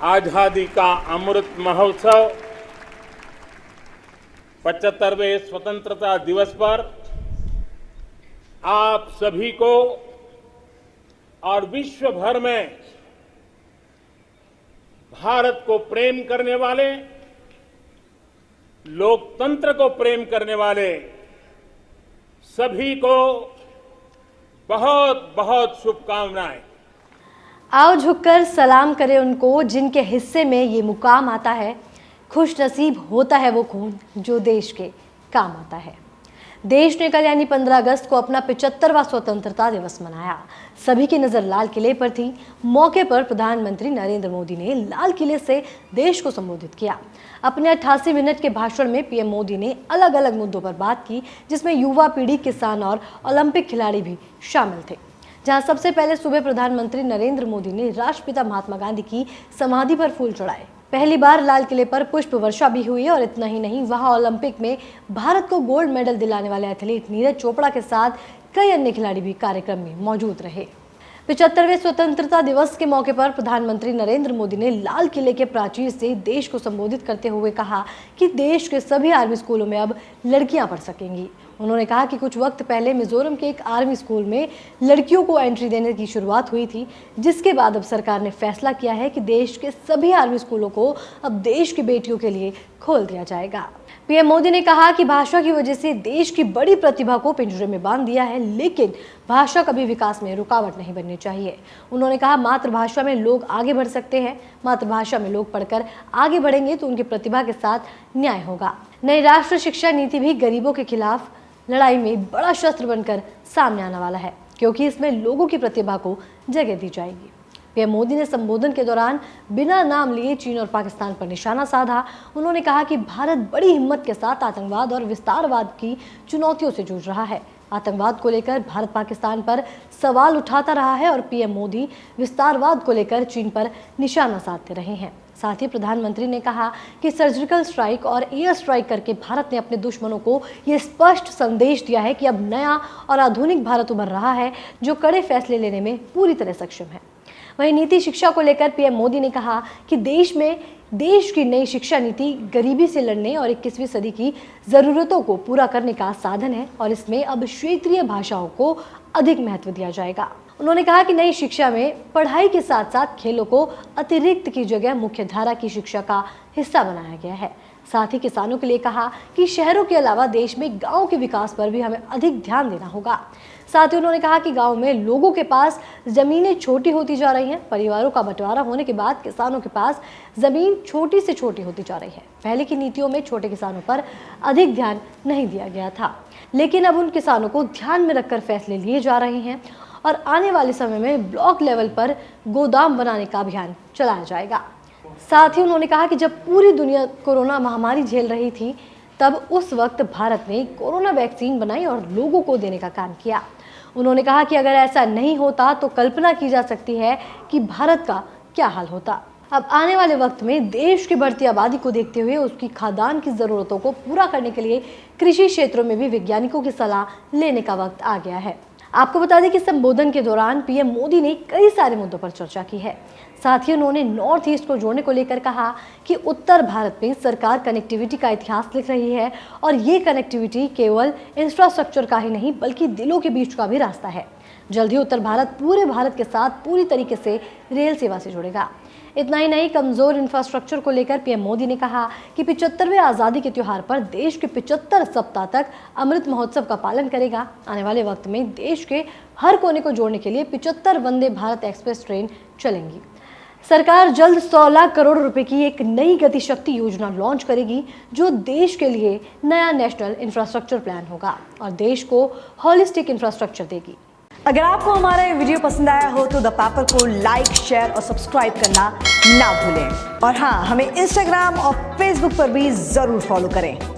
आजादी का अमृत महोत्सव 75वें स्वतंत्रता दिवस पर आप सभी को और विश्व भर में भारत को प्रेम करने वाले, लोकतंत्र को प्रेम करने वाले सभी को बहुत बहुत शुभकामनाएं। आओ झुककर सलाम करें उनको जिनके हिस्से में ये मुकाम आता है। खुश नसीब होता है वो खून जो देश के काम आता है। देश ने कल यानी 15 अगस्त को अपना 75वां स्वतंत्रता दिवस मनाया। सभी की नजर लाल किले पर थी। मौके पर प्रधानमंत्री नरेंद्र मोदी ने लाल किले से देश को संबोधित किया। अपने 88 मिनट के भाषण में पीएम मोदी ने अलग अलग मुद्दों पर बात की, जिसमें युवा पीढ़ी, किसान और ओलंपिक खिलाड़ी भी शामिल थे। जहां सबसे पहले सुबह प्रधानमंत्री नरेंद्र मोदी ने राष्ट्रपिता महात्मा गांधी की समाधि पर फूल चढ़ाए। पहली बार लाल किले पर पुष्प वर्षा भी हुई और इतना ही नहीं, वहां ओलंपिक में भारत को गोल्ड मेडल दिलाने वाले एथलीट नीरज चोपड़ा के साथ कई अन्य खिलाड़ी भी कार्यक्रम में मौजूद रहे। 75वें स्वतंत्रता दिवस के मौके पर प्रधानमंत्री नरेंद्र मोदी ने लाल किले के प्राचीर से देश को संबोधित करते हुए कहा कि देश के सभी आर्मी स्कूलों में अब लड़कियां पढ़ सकेंगी। उन्होंने कहा कि कुछ वक्त पहले मिजोरम के एक आर्मी स्कूल में लड़कियों को एंट्री देने की शुरुआत हुई थी, जिसके बाद अब सरकार ने फैसला किया है कि देश के सभी आर्मी स्कूलों को अब देश की बेटियों के लिए खोल दिया जाएगा। पीएम मोदी ने कहा कि भाषा की वजह से देश की बड़ी प्रतिभा को पिंजरे में बांध दिया है, लेकिन भाषा कभी विकास में रुकावट नहीं बननी चाहिए। उन्होंने कहा मातृभाषा में लोग आगे बढ़ सकते हैं। मातृभाषा में लोग पढ़कर आगे बढ़ेंगे तो उनकी प्रतिभा के साथ न्याय होगा। नई राष्ट्रीय शिक्षा नीति भी गरीबों के खिलाफ लड़ाई में बड़ा शस्त्र बनकर सामने आने वाला है, क्योंकि इसमें लोगों की प्रतिभा को जगह दी जाएगी। पीएम मोदी ने संबोधन के दौरान बिना नाम लिए चीन और पाकिस्तान पर निशाना साधा। उन्होंने कहा कि भारत बड़ी हिम्मत के साथ आतंकवाद और विस्तारवाद की चुनौतियों से जूझ रहा है। आतंकवाद को लेकर भारत पाकिस्तान पर सवाल उठाता रहा है और पीएम मोदी विस्तारवाद को लेकर चीन पर निशाना साधते रहे हैं। साथ ही प्रधानमंत्री ने कहा कि सर्जिकल स्ट्राइक और एयर स्ट्राइक करके भारत ने अपने दुश्मनों को ये स्पष्ट संदेश दिया है कि अब नया और आधुनिक भारत उभर रहा है, जो कड़े फैसले लेने में पूरी तरह सक्षम है। वहीं नीति शिक्षा को लेकर पीएम मोदी ने कहा कि देश की नई शिक्षा नीति गरीबी से लड़ने और 21वीं सदी की जरूरतों को पूरा करने का साधन है और इसमें अब क्षेत्रीय भाषाओं को अधिक महत्व दिया जाएगा। उन्होंने कहा कि नई शिक्षा में पढ़ाई के साथ साथ खेलों को अतिरिक्त की जगह मुख्यधारा की शिक्षा का हिस्सा बनाया गया है। साथ ही किसानों के लिए कहा कि शहरों के अलावा देश में गांव के विकास पर भी हमें अधिक ध्यान देना होगा। साथ ही उन्होंने कहा कि गांव में लोगों के पास जमीनें छोटी होती जा रही हैं। परिवारों का बंटवारा होने के बाद किसानों के पास जमीन छोटी से छोटी होती जा रही है। पहले की नीतियों में छोटे किसानों पर अधिक ध्यान नहीं दिया गया था, लेकिन अब उन किसानों को ध्यान में रखकर फैसले लिए जा रहे हैं और आने वाले समय में ब्लॉक लेवल पर गोदाम बनाने का अभियान चलाया जाएगा। साथ ही उन्होंने कहा कि जब पूरी दुनिया कोरोना महामारी झेल रही थी, तब उस वक्त भारत ने कोरोना वैक्सीन बनाई और लोगों को देने का काम किया। उन्होंने कहा कि अगर ऐसा नहीं होता तो कल्पना की जा सकती है कि भारत का क्या हाल होता। अब आने वाले वक्त में देश की बढ़ती आबादी को देखते हुए उसकी खाद्यान्न की जरूरतों को पूरा करने के लिए कृषि क्षेत्रों में भी वैज्ञानिकों की सलाह लेने का वक्त आ गया है। आपको बता दें कि संबोधन के दौरान पीएम मोदी ने कई सारे मुद्दों पर चर्चा की है। साथ ही उन्होंने नॉर्थ ईस्ट को जोड़ने को लेकर कहा कि उत्तर भारत में सरकार कनेक्टिविटी का इतिहास लिख रही है और ये कनेक्टिविटी केवल इंफ्रास्ट्रक्चर का ही नहीं बल्कि दिलों के बीच का भी रास्ता है। जल्द ही उत्तर भारत पूरे भारत के साथ पूरी तरीके से रेल सेवा से जुड़ेगा। इतना ही नहीं, कमजोर इंफ्रास्ट्रक्चर को लेकर पीएम मोदी ने कहा कि 75वें आज़ादी के त्योहार पर देश के 75 सप्ताह तक अमृत महोत्सव का पालन करेगा। आने वाले वक्त में देश के हर कोने को जोड़ने के लिए 75 वंदे भारत एक्सप्रेस ट्रेन चलेंगी। सरकार जल्द 100 लाख करोड़ रुपए की एक नई गति शक्ति योजना लॉन्च करेगी, जो देश के लिए नया नेशनल इंफ्रास्ट्रक्चर प्लान होगा और देश को हॉलिस्टिक इंफ्रास्ट्रक्चर देगी। अगर आपको हमारा ये वीडियो पसंद आया हो तो द पेपर को लाइक, शेयर और सब्सक्राइब करना ना भूलें। और हाँ, हमें इंस्टाग्राम और फेसबुक पर भी जरूर फॉलो करें।